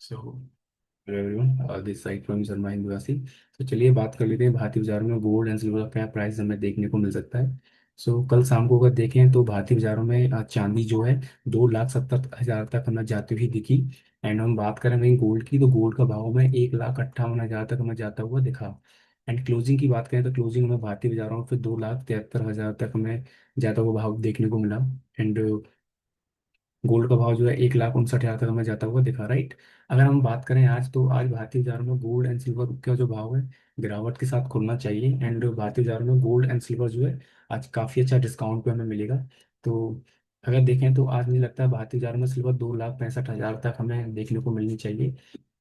So everyone this side from Sharma हिंदुवासी। तो चलिए बात कर लेते हैं भारतीय बाजार में गोल्ड एंड सिल्वर का क्या प्राइस हमें देखने को मिल सकता है। कल शाम को अगर देखें तो भारतीय बाजारों में चांदी जो है 2,70,000 तक हमें जाती हुई दिखी। एंड हम बात करें वहीं गोल्ड की, तो गोल्ड का भाव हमें 1,58,000 तक हमें जाता हुआ दिखा। एंड क्लोजिंग की बात करें तो क्लोजिंग में भारतीय बाजारों में फिर 2,73,000 तक हमें जाता हुआ भाव देखने को मिला। एंड गोल्ड का भाव जो है 1,59,000 तक हमें जाता हुआ दिखा, राइट। अगर हम बात करें आज, तो आज भारतीय बाजार में गोल्ड एंड सिल्वर का जो भाव है गिरावट के साथ खुलना चाहिए। एंड भारतीय बाजार में गोल्ड एंड सिल्वर जो है आज काफ़ी अच्छा डिस्काउंट पे हमें मिलेगा। तो अगर देखें तो आज मुझे लगता है भारतीय बाजार में सिल्वर 2,65,000 तक हमें देखने को मिलनी चाहिए।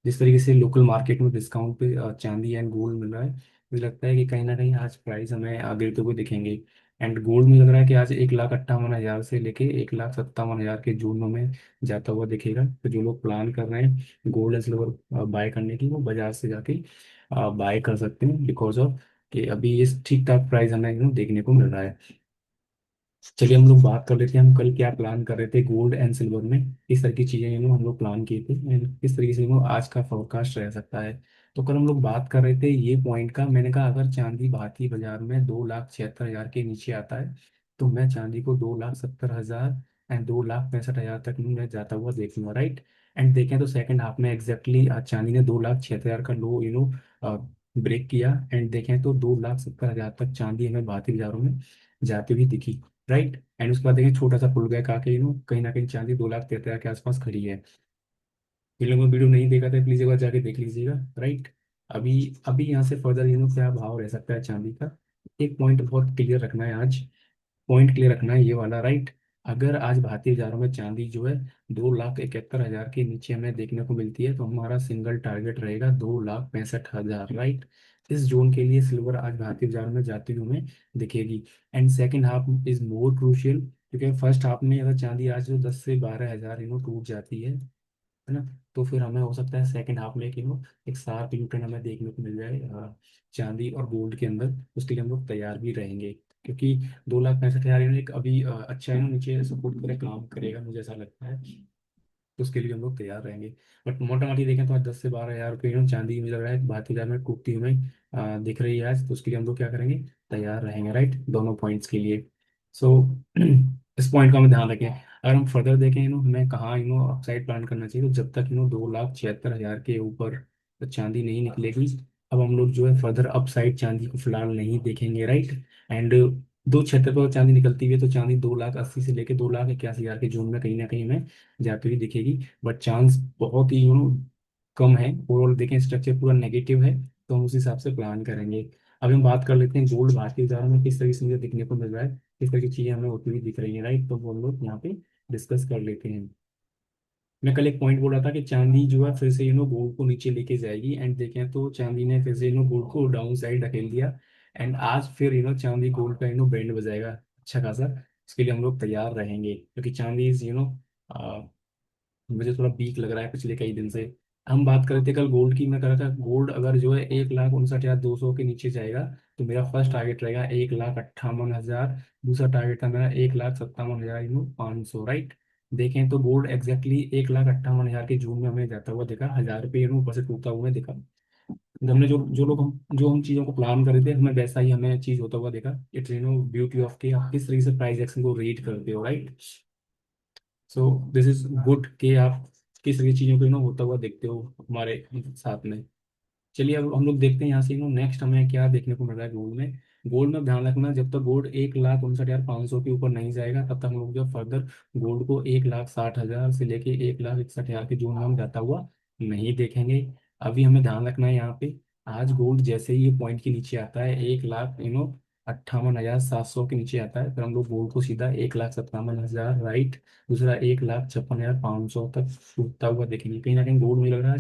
जिस तरीके से लोकल मार्केट में डिस्काउंट पे चांदी एंड गोल्ड मिल रहा है, मुझे लगता है कि कहीं ना कहीं आज प्राइस हमें गिरते हुए दिखेंगे। एंड गोल्ड में लग रहा है कि आज 1,58,000 से लेके 1,57,000 के जोन में जाता हुआ दिखेगा। तो जो लोग प्लान कर रहे हैं गोल्ड एंड सिल्वर बाय करने की, वो बाजार से जाके बाय कर सकते हैं, बिकॉज ऑफ कि अभी ये ठीक ठाक प्राइस हमें देखने को मिल रहा है। चलिए हम लोग बात कर लेते हैं, हम कल क्या प्लान कर रहे थे गोल्ड एंड सिल्वर में, किस तरह की चीजें हम लोग प्लान किए थे एंड किस तरीके से आज का फोरकास्ट रह सकता है। तो कल हम लोग बात कर रहे थे ये पॉइंट का, मैंने कहा अगर चांदी भारतीय बाजार में 2,76,000 के नीचे आता है तो मैं चांदी को 2,70,000 एंड 2,65,000 तक मैं जाता हुआ देखूंगा, राइट। एंड देखें तो सेकंड हाफ में एग्जैक्टली चांदी ने 2,76,000 का लो ब्रेक किया। एंड देखें तो 2,70,000 तक चांदी हमें भारतीय बाजारों में जाती हुई दिखी, राइट। एंड उसके बाद देखिए छोटा सा पुल बैक आके कहीं ना कहीं चांदी 2,73,000 के आसपास खड़ी है। जिन लोगों ने वीडियो नहीं देखा था प्लीज एक बार जाके देख लीजिएगा, राइट। अभी अभी यहाँ से फर्दर क्या भाव रह सकता है चांदी का, एक पॉइंट बहुत क्लियर रखना है आज। पॉइंट क्लियर रखना है ये वाला, राइट। अगर आज भारतीय बाजारों में चांदी जो है 2,71,000 के नीचे हमें देखने को मिलती है तो हमारा सिंगल टारगेट रहेगा 2,65,000, राइट। इस जोन के लिए सिल्वर आज भारतीय बाजार में जाती हुई हमें दिखेगी। And second half is more crucial, क्योंकि फर्स्ट हाफ में अगर चांदी आज जो 10 से 12 हज़ार टूट जाती है ना, तो फिर हमें हो सकता है सेकंड हाफ में एक शार्प यू टर्न हमें देखने को मिल जाए चांदी और गोल्ड के अंदर। उसके लिए हम लोग तैयार भी रहेंगे, क्योंकि 2,65,000 एक अभी अच्छा नीचे सपोर्ट करे काम करेगा, मुझे ऐसा लगता है। तो उसके लिए हम लोग तैयार रहेंगे। बट मोटा मोटी देखें तो आज 10 से 12 हज़ार रुपये चांदी मुझे लग रहा है भारतीय बाजार में टूटती हुई दिख रही है आज। तो उसके लिए हम लोग क्या करेंगे, तैयार रहेंगे, राइट, दोनों पॉइंट्स के लिए। सो इस पॉइंट का हमें ध्यान रखें। अगर हम फर्दर देखें हमें कहाँ अपसाइड प्लान करना चाहिए, तो जब तक 2,76,000 के ऊपर तो चांदी नहीं निकलेगी, अब हम लोग जो है फर्दर अपसाइड चांदी को फिलहाल नहीं देखेंगे, राइट। एंड 2,76,000 पर चांदी निकलती हुई है तो चांदी 2,80,000 से लेकर 2,81,000 के जोन में कहीं ना कहीं हमें जाती हुई दिखेगी। बट चांस बहुत ही कम है, ओवरऑल देखें स्ट्रक्चर पूरा नेगेटिव है, तो हम उस हिसाब से प्लान करेंगे। अभी हम बात कर लेते हैं गोल्ड भारतीय बाजार में किस तरीके से मुझे दिखने को मिल रहा है, किस तरह की चीजें हमें होती हुई दिख रही है, राइट। तो वो हम लोग यहाँ पे डिस्कस कर लेते हैं। मैं कल एक पॉइंट बोल रहा था कि चांदी जो है फिर से गोल्ड को नीचे लेके जाएगी। एंड देखें तो चांदी ने फिर से गोल्ड को डाउन साइड ढकेल दिया। एंड आज फिर चांदी गोल्ड का बैंड बजाएगा अच्छा खासा। इसके लिए हम लोग तैयार रहेंगे, क्योंकि चांदी इज मुझे थोड़ा वीक लग रहा है पिछले कई दिन से। हम बात कर रहे थे कल गोल्ड की, मैं कह रहा था गोल्ड अगर जो है 1,59,200 के नीचे जाएगा तो मेरा फर्स्ट टारगेट रहेगा 1,58,000। दूसरा टारगेट था मेरा 1,57,500, राइट। देखें तो गोल्ड एग्जैक्टली 1,58,000 के जून में हमें जाता हुआ देखा, 1,000 रुपये ऊपर से टूटता हुआ देखा। हमने जो हम चीज़ों को प्लान कर रहे थे हमें वैसा ही हमें चीज़ होता हुआ देखा। इट्स ब्यूटी ऑफ के आप किस तरीके से प्राइस एक्शन को रीड करते हो, right. So this is good कि आप किस तरीके चीज़ों को होता हुआ देखते हो हमारे साथ में। चलिए अब हम लोग देखते हैं यहाँ से नेक्स्ट हमें क्या देखने को मिल रहा है गोल्ड में। गोल्ड में ध्यान रखना, जब तक गोल्ड 1,59,500 के ऊपर नहीं जाएगा तब तक हम लोग जो फर्दर गोल्ड को 1,60,000 से लेके 1,61,000 के जोन में हम जाता हुआ नहीं देखेंगे। अभी हमें ध्यान रखना है यहाँ पे, आज गोल्ड जैसे ही ये पॉइंट के नीचे आता है 1,00,000 58,700 के नीचे आता है, फिर हम लोग गोल्ड को सीधा 1,57,000, राइट। दूसरा 1,56,500 तक छूटता हुआ देखेंगे। कहीं ना कहीं गोल्ड में लग रहा है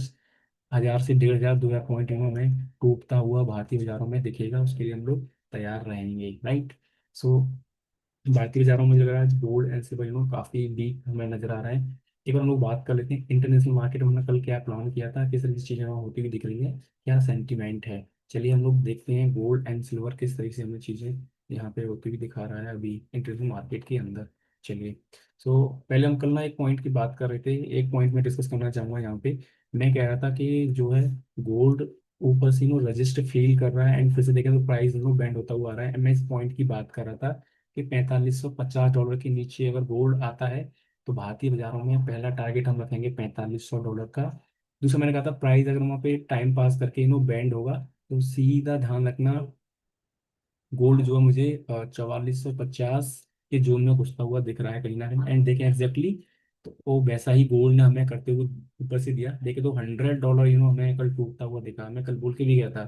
1,000 से 1,500 2,000 पॉइंट में टूटता हुआ भारतीय बाजारों में दिखेगा। उसके लिए हम लोग तैयार रहेंगे, राइट। सो भारतीय बाजारों में लग रहा है गोल्ड एंड सिल्वर काफी वीक हमें नजर आ रहा है। एक बार हम लोग बात कर लेते हैं इंटरनेशनल मार्केट में हमने कल क्या प्लान किया था, किस तरह की चीजें वहाँ होती हुई दिख रही है, क्या सेंटीमेंट है। चलिए हम लोग देखते हैं गोल्ड एंड सिल्वर किस तरीके से हमें चीजें यहाँ पे होती हुई दिखा रहा है अभी इंटरनेशनल मार्केट के अंदर। चलिए। पहले हम कल ना एक पॉइंट की बात कर रहे थे, एक पॉइंट में डिस्कस करना चाहूंगा यहाँ पे। मैं कह रहा था कि जो है गोल्ड ऊपर से रजिस्ट फील कर रहा है, एंड फिर से देखें तो प्राइस बैंड होता हुआ आ रहा है। मैं इस पॉइंट की बात कर रहा था कि $4550 के नीचे अगर गोल्ड आता है तो भारतीय बाजारों में पहला टारगेट हम रखेंगे $4500 का। दूसरा मैंने कहा था प्राइस अगर वहाँ पे टाइम पास करके बैंड होगा तो सीधा ध्यान रखना गोल्ड जो है मुझे 4450 के जोन में घुसता हुआ दिख रहा है कहीं ना कहीं। एंड देखें एग्जैक्टली तो वो वैसा ही गोल्ड ने हमें करते हुए ऊपर से दिया। देखे तो $100 हमें कल टूटता हुआ दिखा। मैं कल बोल के भी गया था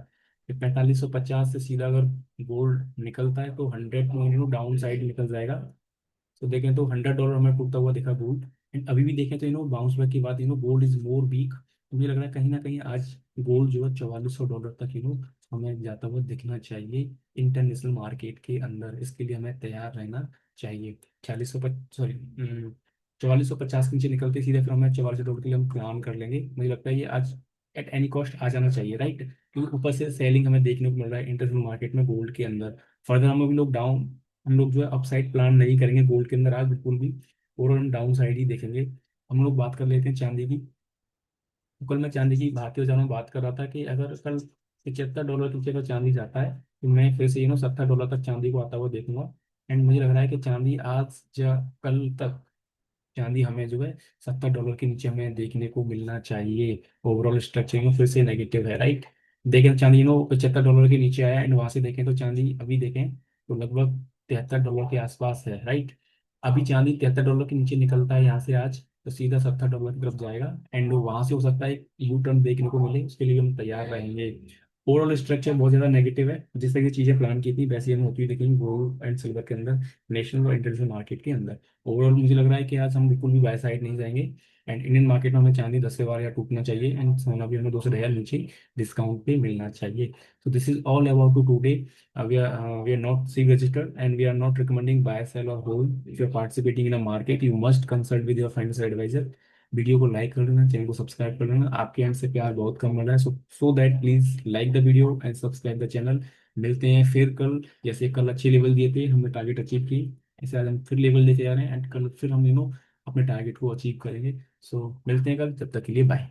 कि 4550 से सीधा अगर गोल्ड निकलता है तो 100 डाउन साइड निकल जाएगा। तो देखें तो $100 हमें टूटता हुआ दिखा गोल्ड। एंड अभी भी देखें तो बाउंस बैक के बाद गोल्ड इज मोर वीक। मुझे लग रहा है कहीं ना कहीं आज गोल्ड जो है $4400 तक हमें जाता हुआ दिखना चाहिए इंटरनेशनल मार्केट के अंदर। इसके लिए हमें तैयार रहना चाहिए। 4600 सॉरी 4450 के नीचे निकलते सीधे फिर हमें $4400 के लिए हम प्लान कर लेंगे। मुझे लगता है ये आज एट एनी कॉस्ट आ जाना चाहिए, राइट? क्योंकि ऊपर से सेलिंग हमें देखने को मिल रहा है इंटरनेशनल मार्केट में गोल्ड के अंदर। फर्दर हम लोग डाउन, हम लोग जो है अपसाइड प्लान नहीं करेंगे गोल्ड के अंदर आज बिल्कुल भी, और हम डाउन साइड ही देखेंगे। हम लोग बात कर लेते हैं चांदी की। तो कल मैं चांदी की भारतीय बाजार में बात कर रहा था कि अगर कल $75 के नीचे अगर चांदी जाता है तो मैं फिर से $70 तक चांदी को आता हुआ देखूंगा। एंड मुझे लग रहा है कि चांदी आज या कल तक चांदी हमें जो है $70 के नीचे हमें देखने को मिलना चाहिए। ओवरऑल स्ट्रक्चर फिर से नेगेटिव है, राइट? देखें चांदी $75 के नीचे आया, एंड वहां से देखें तो चांदी अभी देखें तो लगभग $73 के आसपास है, राइट? अभी चांदी $73 के नीचे निकलता है यहाँ से आज तो सीधा $70 की तरफ जाएगा। एंड वहां से हो सकता है एक यू टर्न देखने को मिले, उसके लिए हम तैयार रहेंगे। ओवरऑल स्ट्रक्चर बहुत ज्यादा नेगेटिव है। जिस तरह की चीजें प्लान की थी वैसी हमें होती हुई दिखेंगी गोल्ड एंड सिल्वर के अंदर, नेशनल और इंटरनेशनल मार्केट के अंदर। ओवरऑल मुझे लग रहा है कि आज हम बिल्कुल भी बाय साइड नहीं जाएंगे। एंड इंडियन मार्केट में हमें चांदी 10 से 12 या टूटना चाहिए, एंड सोना भी हमें 2 से 2.5 नीचे डिस्काउंट पे मिलना चाहिए। So this is all about to today. We are not C registered and we are not recommending buy, sell or hold. If you are participating in a market, you must consult with your financial advisor. Video को like कर लेना, channel को subscribe कर लेना। आपके and से प्यार बहुत कम मिल रहा है, so that please like the video and subscribe the channel. मिलते हैं फिर कल। जैसे कल अच्छे लेवल दिए थे, हमने टारगेट अचीव की, ऐसे आज हम फिर लेवल देते जा रहे हैं एंड कल फिर हम अपने टारगेट को अचीव करेंगे। मिलते हैं कल, जब तक के लिए बाय।